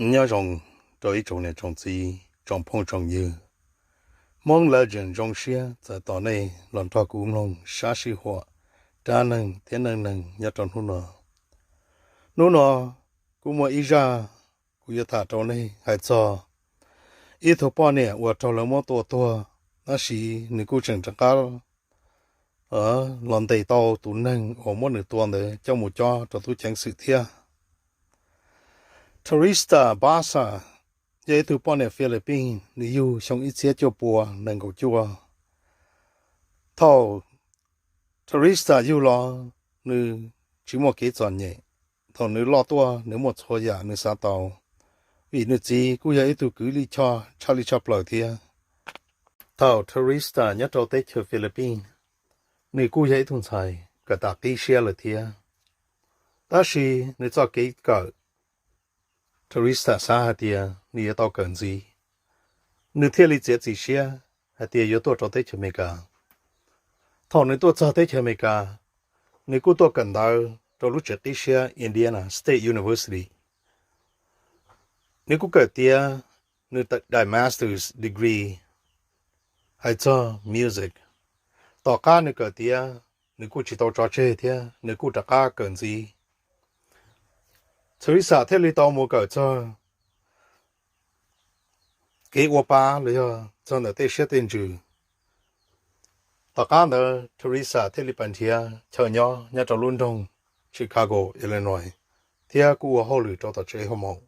nhớ rằng tôi trồng này trồng gì trồng phong trồng như mong là dân trồng xia tại tòa này làm thọ cũng lòng xa xỉ hóa đa năng thiên năng nhớ trồng hú nọ cũng mua ít ra cũng như thả trồng này hay cho ít thôi bao nè và trồng là mua tua nó xí nếu cũng chẳng chẳng cao làm đầy tàu tủ năng ở mỗi nửa tuần để cho một cho tôi chẳng sự thiệt tourista Barca vậy từ bọn này Philippines nếu xong ít xe cho bùa nâng cầu chùa thầu tourista yêu lo nữ chỉ một cái chọn nhẹ thầu nữ lo tua nữ một số nhà nữ sa tàu vì nữ gì cũng vậy từ cứ đi cho Charlie Chaplin thì thầu tourista nhất đầu tết cho Philippines nữ cũng vậy thùng xài cả đặc cái xe là thì đó là nữ cho cái cỡ tourista xa hạt địa nữ tàu cần gì nữ thiên lý chế gì xe hạt địa yếu tố cho tết cho mình cả thằng nữ tôi cho tết cho mình cả nữ cũng tôi cần đào cho lúc trước đi xe Indiana State University nữ cũng cởi tia nữ đại master's degree hay cho music tao cá nữ cởi tia nữ cũng chỉ tao trò chơi thế nữ cũng trả cá cần gì所以啥天里到冇搞做，给我爸了呀，真的得写定住。大家呢，Teresa 天里半天，小鸟伢在伦敦、Chicago、Illinois，天古我好虑找到最好冇。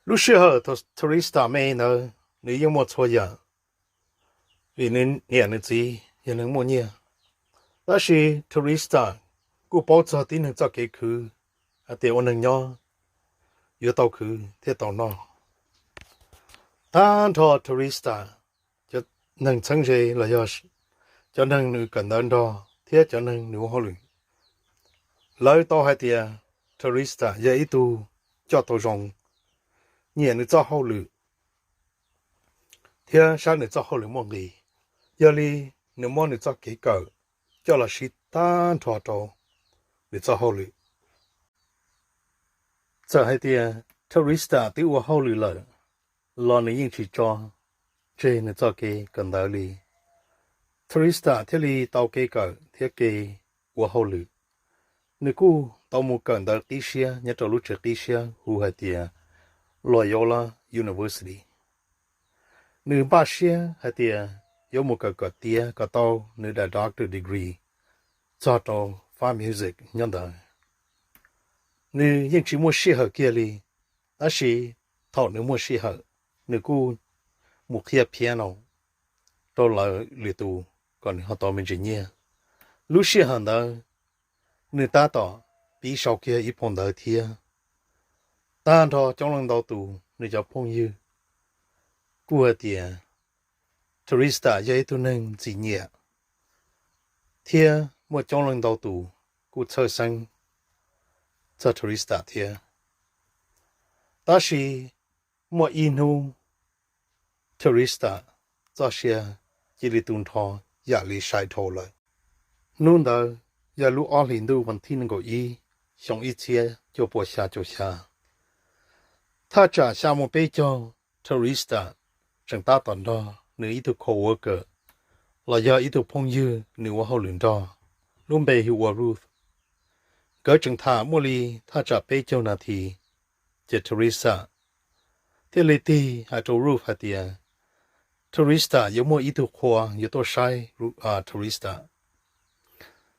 有时候Teresa 妹呢，你有冇错呀？vì nên nhận được gì, nhận được một nhiều. Đó là Teresa, cô bảo cho tin được cho cái khứ. Thì ôn nâng nhau yếu tàu khứ thế tàu nó ta thọ tourista cho nâng chân dây là do cho nâng nữ cần đơn đó thế cho nâng nữ hoa luyện lời tàu hai tia tourista dễ tu cho tàu rong nhẹ nữ cho hoa luyện thế sao nữ cho hoa luyện một gì giờ đi nữ mong nữ cho kỹ cỡ cho là sĩ ta thọ tàu nữ cho hoa luyện giờ hai tia tourista tiêu hoa hậu lì lợi lo này những chỉ cho trên là cho cái cần đào lì tourista thế lì tàu cái cỡ thế cái hoa hậu lì nếu cô tàu một cần đào tí xe nhớ cho lúc trước tí xe hu hai tia Loyola University nếu ba xe hai tia có một cái tia cái tàu nếu đã doctor degree cho tàu pha music nhân đời nếu những chỉ mua xe hợp kia đi, đó là thọ nếu mua xe hợp, nếu cô một kia piano, đó là lựa tù, còn họ tao mình chỉ nhớ, lúc xe hợp đó, nếu ta tao bị sau kia ít phong đời thia, ta thọ trong lòng đào tù, nếu cho phong như, cô ở tiền, tourista dễ tu nên chỉ nhẹ, thia mua trong lòng đào tù, cô chơi sang cho tourista thế, đó là một inu tourista cho xe chỉ đi tuần thọ, giả lý sai thọ lại, nun đó giả lúc ở liền đâu vẫn tin ngồi ý, xong ít xe cho bỏ xa, ta trả xa một bê cho tourista, chẳng ta toàn đó nếu ít thuộc coworker, là do ít thuộc phong dư nếu ở hậu liền đó, luôn bề hiệu quả Ruth. Gỡ chừng thả mua li ta trả bê châu nà thì chế Teresa thế lì tì hà trâu roof hà tìa Teresa yếu mua ý thuộc hoa yếu tổ sai Teresa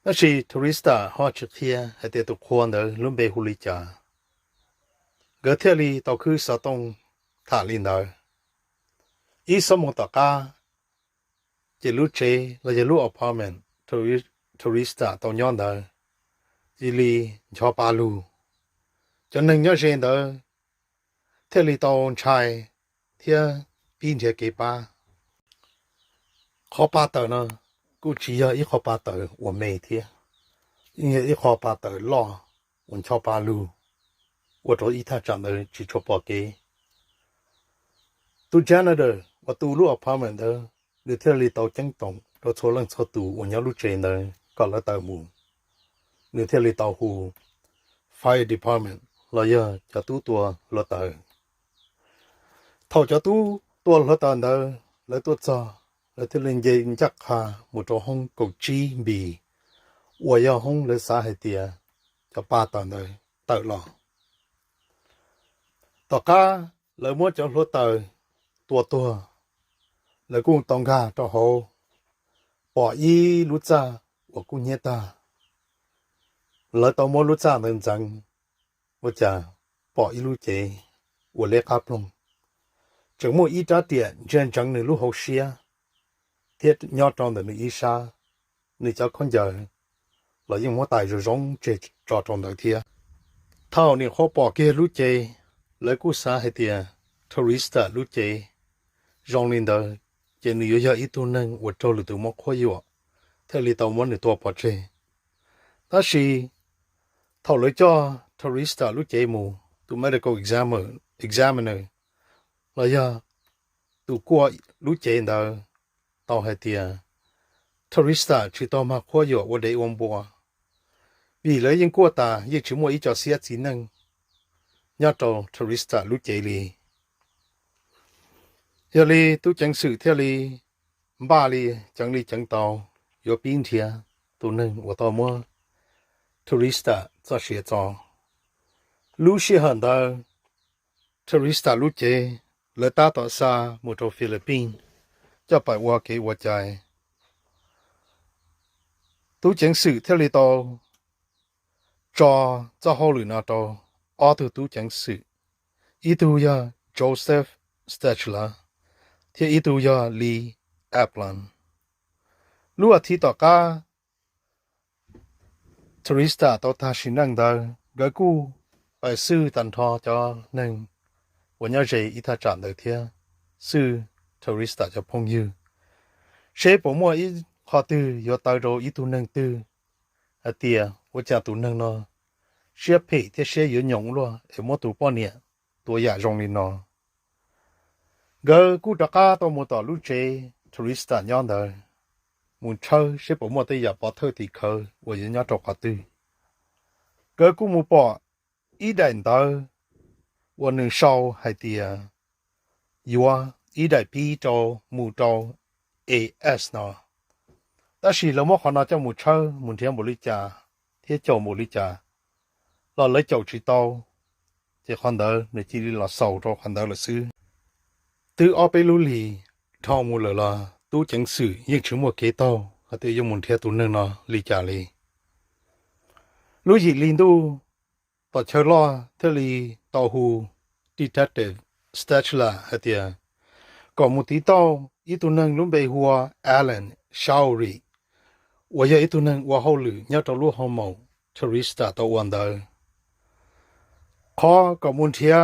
đó là Teresa họ trực thia hà tìa thuộc hoa nở luôn bê hù lì chà gỡ thế lì tàu khứ sa tông thả lì nở ý sống một tàu ca chế lũ chế là chế lũ apartment Teresa tàu nhon nở chỉ li cho ba lu cho nên nhớ chuyện đó thế li tao trai thì pin thì cái ba khó ba tờ nó cũng chỉ là ít khó ba tờ của mẹ thì nhưng ít khó ba tờ lo mình cho ba lu tôi cho ít thằng chọn rồi chỉ cho bao cái tu janitor và tu lu apartment đó để thế li tao chẳng tổng tôi cho lần cho tu mình nhớ lu chuyện đó còn là tờ mù nếu theo lý tàu hù fire department là giờ cho tú tua lo tờ thầu cho tú tua lo tờ đó là tua cho là thứ lên dây chắc hà một chỗ hông cầu chi bì我要hông là xã hệ tiệt cho ba tờ đó tờ lo tất cả là muốn cho lo tờ tua tua là cũng tông cả cho hồ bỏ y lúa cha của cũng nhét ta là tao mua lúa cha nên rằng我讲bỏ y lúa chế我来卡弄整么一扎点真正的路好些thiết nhỏ trong的ý sa你叫con giờ là những món tài rồi giống chế trò trong đời thia thao ni họ bỏ kia lúa chế lấy cú sa hay tiền tourista lúa chế rong lên đời chế ni giờ ít tu nâng của trâu lụt từ móc khó yếu theo lý tàu món này tua bỏ chế đó là thầu lấy cho tourista lúa chế mù tu medical examiner là giờ tu qua lúa chế đời tàu hay tiền tourista chỉ tàu mà khó yếu của để ôm bùa vì lấy những qua ta như chỉ mua ít cho xe chỉ năng nhớ tàu tourista lúa chế li giờ li tu chẳng sự theo li ba li chẳng li chẳng tàu có biến thiệt tu năng của tàu mua tourista cho xe cho lúa xe hơn đó tourista lúa chế lấy ta tàu xa một tàu Philippines cho phải qua cái qua chạy tu chẳng sự theo li tàu cho hậu lửa nào tàu ở từ tu chẳng sự ý tu ya Joseph Stetchler thì ý tu ya Lee Aplan lúc thì tao cả tourista tao ta xin năng đó gái cu phải sư tận thọ cho nênวันนี้เจอีท่าจันเดียวเทียซื้อทัวริสต์จะพงยืเชฟผมว่าอีข้อตื้อยอดตายโรอีตัวหนึ่งตื้ออาเตียว่าจะตัวหนึ่งเนาะเชฟเพ่ที่เชฟยืนหยงล้วนเอ็มตัวป้อนเนี่ยตัวใหญ่รงนี่เนาะเกอกูตะก้าตัวมัวต่อลูกเจทัวริสต์ย้อนเดินมุนเชอเชฟผมว่าตัวใหญ่ปอเธอตีเคยว่ายืนย้อนตกข้อตื้อเกอกูมัวปออีเด่นเดิน我能烧海的，有啊，一代比照木照 AS 呢，但是เราไม่ขนาดจะมุเชอมุนเทียมบริจาเที่ยวจบริจาเราเลยจบจีโตจะขันเดอในจีรีเราสาวเราขันเดอเราซื้อตื้อเอาไปลุลีทอมูเลยละตู้จังสื่อยิ่งชิมว่าเกโตเขาเที่ยวมุนเทียตัวนึงเนาะริจาเลยรู้ยิลินดูต่อเชอรอเทลีต่อหู detective Stetchler ฮะเดียก่อนมุติต่ออีตัวนึงลุ้มไปหัว Alan Showery ว่าอย่างอีตัวนึงว่าเขาหรือเนี่ยตัวลูกเขาเมา tourista ตัววันเดอขอก่อนมุนเทีย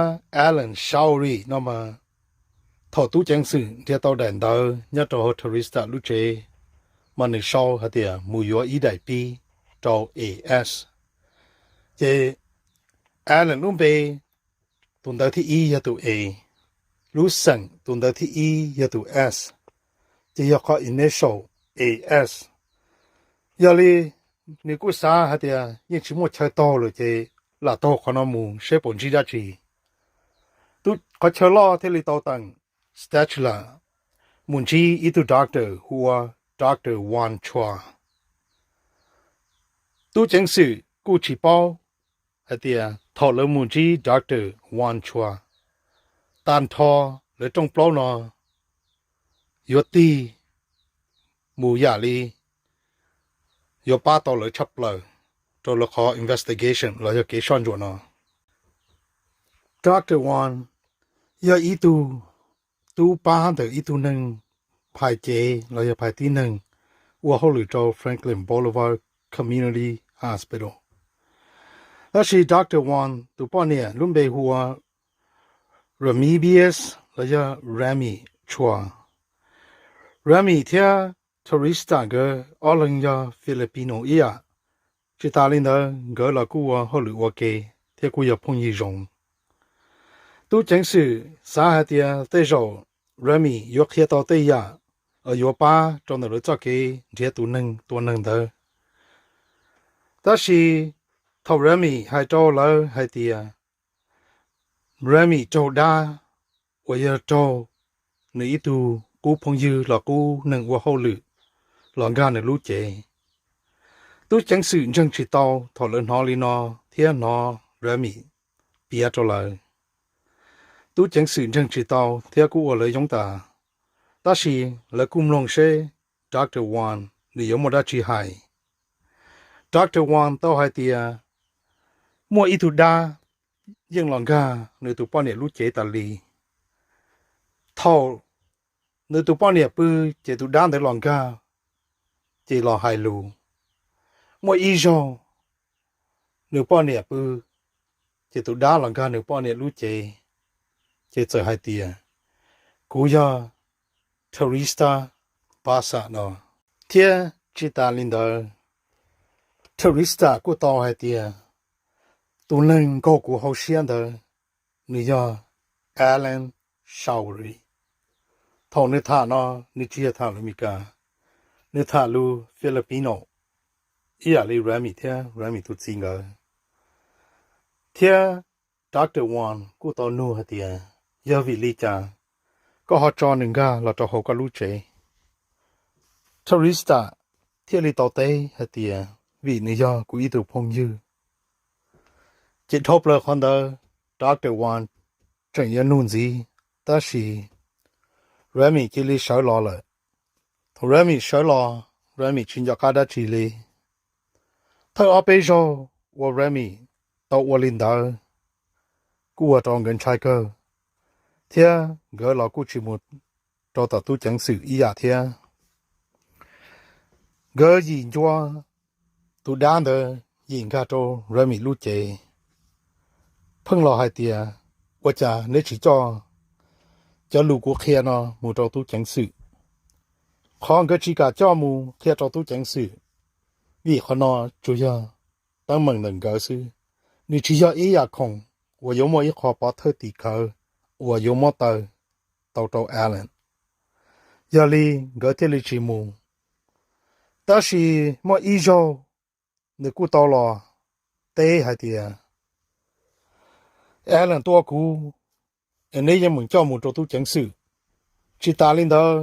Alan Showery นั่นมาถอดตู้แจงสื่อเทียตัวแดนเดอเนี่ยตัว tourista ลูกเจมันในชาวฮะเดียมูยัวอีได้ปีตัว AS เจAlan ลุ้มไปตุนดาวที่ E ยาตัว A รู้สั่งตุนดาวที่ E ยาตัว S จะยกข้อ initial AS ยาลีนี่กูสาฮะเดียยิ่งชิมว่าใช้โตเลยเจลาโตขนมูเชฟปนจีดาจีตุเขาเชลอที่ลีโตตัง Stetchler มุนจีอีตัว doctor หัว Dr. Wan Chua ตุจังสื่อกูชีเป้าฮะเดียทอเลมุนจีด็อกเตอร์วานชัวตันทอเลยจงเปล่านอยตีมูยาลียป้าต่อเลยชับเลยตัวละคร investigation เราจะเกี่ยช่อนจวนด็อกเตอร์วานยาอีตูป้าเดออีตูหนึ่งภายเจเราจะภายที่หนึ่งว่าเขาหรือโจ Franklin Boulevard Community Hospitalแล้วชีด็อกเตอร์วานตัวป้อนเนี่ยลุ่มเบหัว Ramibius แล้วจะRami ชัว Rami เทียทัวริสต์ก็อลังยาฟิลิปปิโนอีอะจิตาลินเดอก็ละกูว่าเขาหรือว่าเกเทียกูอยากพงยีรงตัวจังสื่อสาเหตุเตจอ Rami ยกเทียต่อเตียอยป้าจนเราจะเกเทียตัวหนึ่งเดอแต่ชีทอร์มีให้โจเลยให้เดีย Rami châu đa, tôi giờ châu, nếu tu cú phong dư là cú nâng qua hậu lự, là gan là lú chế. Tôi chẳng sự chân chỉ tao, thọ lên họ li nó, thiên nó, Rami, bia châu lời. Tôi chẳng sự chân chỉ tao, thiên cú ở lời chúng ta. Ta chỉ là cung long xe, Dr. Wan, để giống một đá chỉ hài. Dr. Wan tao hai tia, mua ít tu đa, nhưng lòng ga, nếu tụ bao nhiêu lú chế ta li. Thao, nếu tụ bao nhiêu bự, chế tụ đan tới lòng ga, chế lò hai lù. Mua ít rồi, nếu bao nhiêu bự, chế tụ đa lòng ga nếu bao nhiêu lú chế trở hai tia. Cú ya, Teresa, Basa nó. Thiên, chỉ ta linh đời. Teresa của tao hai tia. Tụ nâng có của hậu xiên đời. Nữ ya, Alan Showery. Thầu nữ thả nó, nữ chia thả lưu mì cả. Nữ thả lưu Filipino. Ý à lưu Rami thia, Rami tụt xin ngờ. Thia, Dr. Wan của tao nu hai tia. Giờ vì lý cha. Có họ cho nâng ga là cho họ có lũ chế. Teresa, thia lý tao tế hai tia. Vì nữ ya của ý tụ phong dư. Chỉ thốt là con đó, Dr. Wan, chẳng nhớ nôn gì, ta chỉ, Rami chỉ lý sợ lo lại. Thôi Rami sợ lo, Rami chính cho cả đã chỉ lý. Thôi ở bây giờ, của Rami, tao ở linh đạo, cú ở trong gần trai cơ. Thia, gỡ là cú chỉ một, cho ta tu chẳng sự ý à thia. Gỡ gì cho, tu đàn đó, nhìn cả cho Rami lũ chế. Phân lò hai tia, quả chả nếu chỉ cho lũ của kia nó mù cho tu chẳng sự. Còn cái chỉ cả cho mù kia cho tu chẳng sự. Vì họ nó chủ yếu tăng mừng nâng gỡ sự. Nếu chỉ cho ý à không, và yếu mô ý khó bỏ thơ tì khờ, và yếu mô tàu Allen. Giờ li gỡ thế li chỉ mù. Ta chỉ mô ý dô, nếu cú tàu lò, tế hai tia. Allen tua cú, anh ấy mình cho một chỗ tu chẳng sự. Chỉ ta lên đó,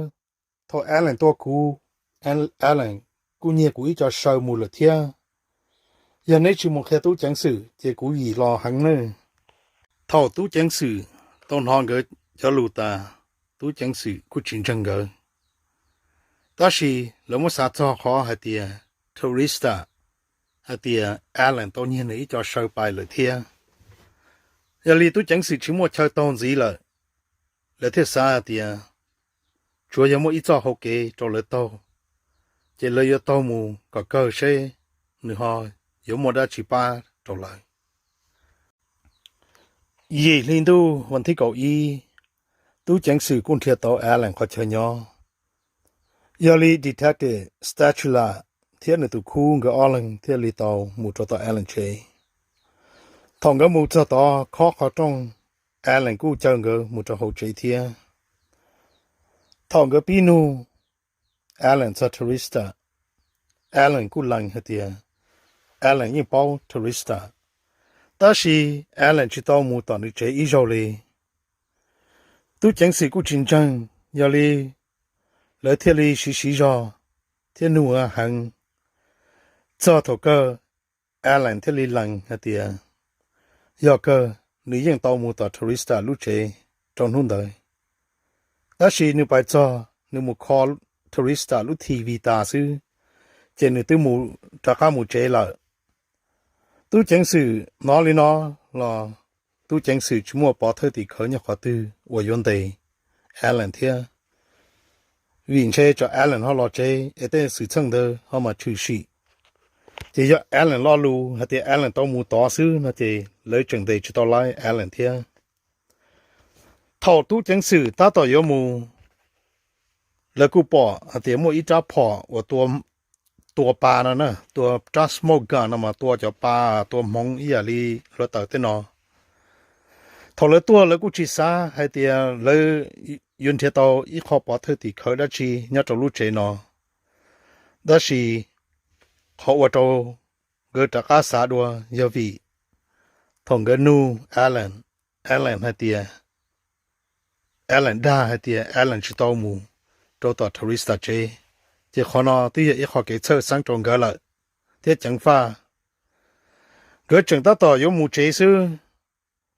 thôi Allen tua cú, Allen cú nhẹ cú ý cho sâu mù là thia. Giờ này chỉ một khe tu chẳng sự, chỉ cú gì lo hẳn nữa. Thầu tu chẳng sự, tôn hòn gỡ cho lù ta, tu chẳng sự cú chính chân gỡ. Ta chỉ là một sát cho khó hạt tia, Teresa, hạt tia Allen tôn nhiên ý cho sâu bài là thia. Giờ li tu chẳng sự chỉ một chơi tôn gì là thiết xa thì chúa có một ít cho hậu kế cho lỡ tàu chỉ lấy cho tàu mù có cơ xe nữa họ có một đa chỉ ba trở lại gì liên tu vẫn thích cậu y tu chẳng sự cũng thiệt tàu Allen khó chơi nhau giờ li detective statula thiết là tu khu người Allen thiết li tàu một cho tàu Allen chơi thằng cái một cho tàu khó trong Allen cũng chơi người một cho hậu chơi thiên thằng cái pinu Allen cho Teresa Allen cũng lành hết tiệt Allen như bao Teresa ta chỉ Allen chỉ tao một tuần đi chơi ít rồi tu chẳng sự cũng chính tranh giờ li lỡ thiết li xí rồi thiên nua hàng cho thầu cơ Allen thiết li lành hết tiệt giờ cơ nếu như tao một tuần Teresa lúc chơi trong hôn đời ta chỉ nếu bài cho nếu một call Teresa lúc TV ta sư trên nếu tôi muốn trả cả một chế là tôi chẳng sự nói lên nó là tôi chẳng sự chỉ mua bỏ thơ thì khởi nhập khóa tư của vấn đề Allen thia vì chế cho Allen họ lo chế ở đây sự chân đời họ mà trừ sĩ chỉ cho Allen lo lu hay thì Allen tao mua tỏ sư nó chỉ lấy trường đề cho tao lại Allen thia thầu tôi chẳng sự ta tao yếu mùแล้วกูปอเดี๋ยวมั่วอีจ้าพอว่าตัวปลานะตัวจ้าสโมกกันนะมาตัวเจ้าปลาตัวมองอีอะไรเราตัดเต้นอถอดเลยตัวแล้วกูจีซาให้เดียเลยยืนเทียตัวอีขอปอเธอติเขาได้ชีเนี่ยจะรู้เจนอได้ชีเขาว่าตัวเกิดจากอาสาดัวยาวีทงเกนูแอลเลน Alan hay tia Alan đa hay tia Alan chỉ tao mù trâu tao tourista chế chỉ khó nó tuy ít khó cái chơi sang trong gỡ lại thế chẳng pha gỡ chẳng ta tao yếu mù chế sư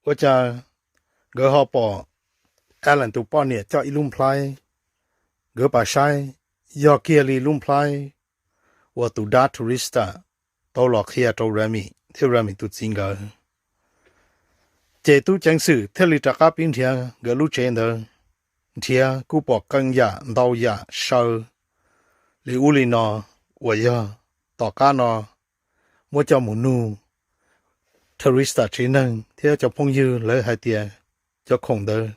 我讲gỡ họ bỏ Alan tụ bỏ nè cho ilum play gỡ bà sai do kia li lum play 我读大 tourista 到落去到 Rami ที่ Rami 读真个这都真是这里大家平天个路线的天古堡更呀到呀烧里屋里呢我呀大家呢我叫母奴 tourista 只能ที่จะพงยืเลยให้เตียจะคงเดิน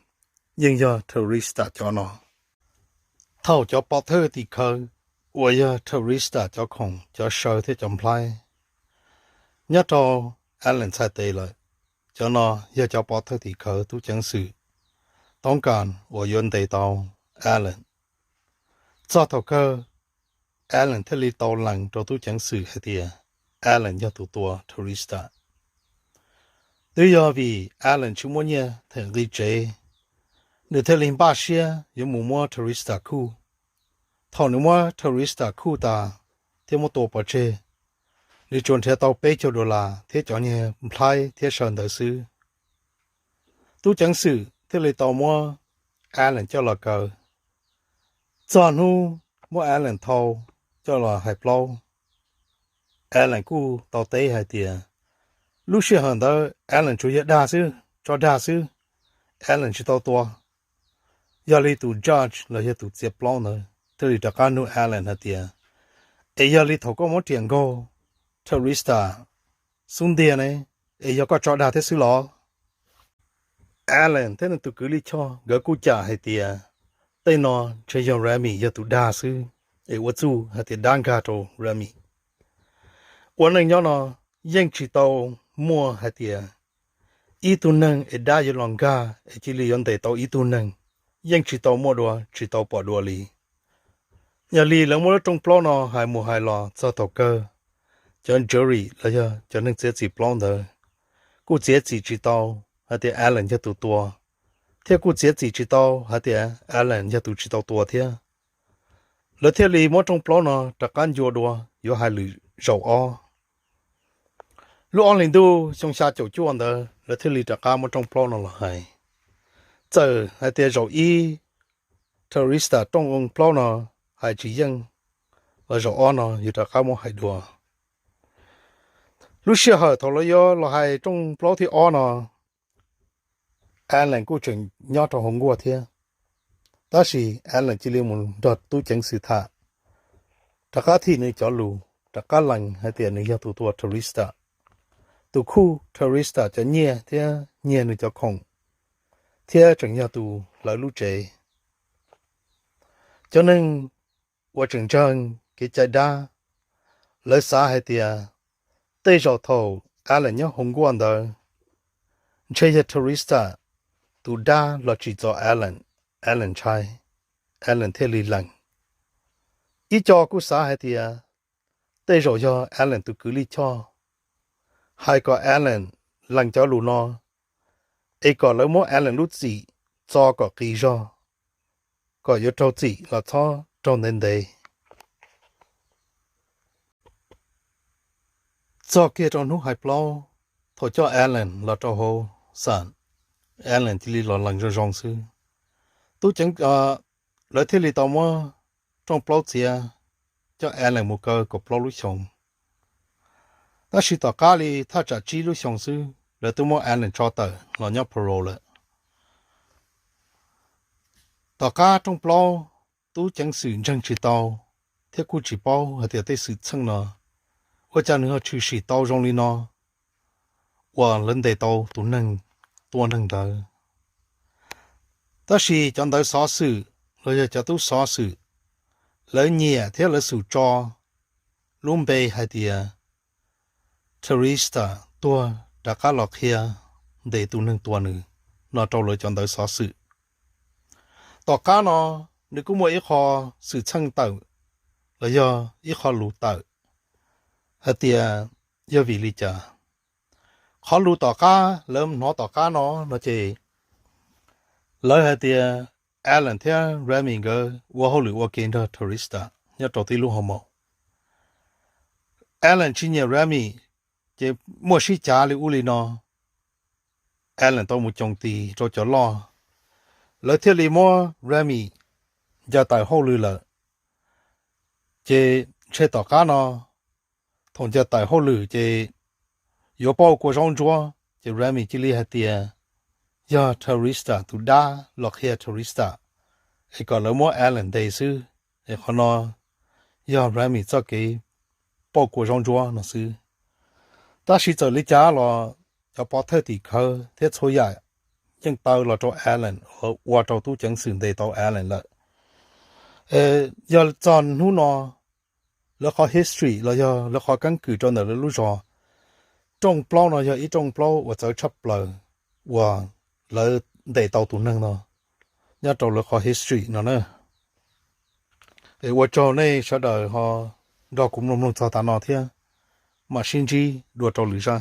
ยิ่งยอ tourista จอเนาะเท่าจะปอเธอที่เคย我要 tourista เจ้าของเจ้าโชว์ที่จำพลายnhất trò Alan sai tệ lại cho nó giờ cho bỏ thời thì khởi tu chẳng sựต้องการ我愿得到 Alan 做头个 Alan ที่ลีตอหลังตัวtu chẳng sự hay thì Alan 要ตัวตัว tourista 对要vì Alan chúng muốn nhé thì đi chơi nếu theo linh ba xe有冇么 tourista khu thằng nếu mà tourista khu ta thì một tổ bảo chế nếu chọn theo tàu bay cho đô la thì chọn như play thì sơn đầu sư tu chẳng sự thì lấy tàu mua Alan cho là cờ chọn hu mua Alan thâu cho là hai plau Alan cu tàu tây hai tiền lúc xưa hơn đó Alan chủ yếu đa sư cho đa sư Alan chỉ tàu to giờ lấy tụ judge là giờ tụ tiếp plau nữa thì lấy đặcanu Alan hai tiền ấy giờ lấy thâu có một tiền go tourista xuống tiền này ấy giờ có cho đa thế xứ lọ Alan thế nên tụi cứ đi cho gỡ cú trả hay tiền tên nó chơi cho Rami giờ tụi đa xứ ấy vợ chú hay tiền đang cả cho Rami quan này nóยังchỉ tàu mua hay tiền ít tu nâng ấy đa giờ lòng ga ấy chỉ lấy yon để tàu ít tu nângยังchỉ tàu mua đồ chỉ tàu bỏ đồ li nhà li là mua trong plo nó hai mua hai lò cho tàu cơ cho jury là cho nên sẽ chỉ plong đó cô sẽ chỉ tao hay thì Alan cho tụi tua thế cô sẽ chỉ tao hay thì Alan cho tụi chỉ tao tua thế lỡ thế li mỗi trong plong nó đặc căn vô đua vô hai lưỡi dầu o lúc on lên đu trong xa chỗ chuan đó lỡ thế li đặc căn mỗi trong plong nó là hai giờ hay thì dầu y tourista trong ông plong nó hai chỉ dân và dầu o nó vô đặc căn mỗi hai đua lúc xưa họ thầu là hai trong plau thì o nó Alan cũng chuyện nhỏ trong hồng qua thế đó là Alan chỉ liên một đợt tu chẳng sự thà tất cả thì này cho lù tất cả lành hay tiền này cho tụ tourista tụ khu tourista cho nhẹ thế nhẹ này cho không thế chẳng cho tụ lại lúc chế cho nên qua trường chân cái trái đa lấy xa hay tiền tây rồi thầu Alan nhớ hồng quan đó chơi cho tourista tụ đa là chỉ cho Alan trai Alan thế li lặng ít cho cú xã hay thì tây rồi cho Alan tụ cứ li cho hai có Alan lặng cho lù nó ấy có lấy mỗi Alan lúc gì cho có kỳ do có yếu tố gì là cho trong nên đây cho kia trong lúc hai plau thôi cho Alan là cho hồ sản Alan chỉ là lần cho rong sư tôi chẳng lợi thế li tao mà trong plau chia cho Alan một cơ của plau lúc xong ta chỉ tao cá li ta trả chi lúc xong sư lợi tôi mua Alan cho tờ là nhớ pro了tao cá trong plau tôi chẳng sử dụng chỉ tao thế cô chỉ bao hay thì sự chân nó 我家那个去是刀中里呢，我人得刀都能多能的，但是讲到啥事，我就讲到啥事，来年天来手抓，龙背还的，tourista 多，大家落去得都能多呢，那到了讲到啥事，大家呢，你估摸一下是称道，来要一下路道。hạt tiền do vì lý cha họ lưu tỏ cá lớn nó tỏ cá nó chỉ lấy hai tia Alan theo Remy cái wo họ lưu wo kiến cho tourista nhớ đầu tiên luôn họ mò Alan chỉ nhớ Remy chỉ mua sĩ trả lưu uli nó Alan tao một chồng tì cho lo lấy theo li mua Remy giờ tại họ lưu là chỉ chơi tỏ cá nó thằng giờ tại họ lưu chỉ有包括上桌就 Remy 这里还点呀 tourista 都大落下 tourista 一个老么 Alan 的是一可能呀 Remy 这个包括上桌那是但是这里家了要把特地去贴错呀ยัง到了做 Alan 和我做都正式的到 Alan 了要找นู่นเนาะแล้วเขา history แล้วเขา根据着那的路上种包呢，要一种包，我走出来，我来得到都能呢，要做了好 history 呢。我做呢，晓得哈，เราคุมลง做ตาหนอเทียมาชินจีดูตัวหรือใช่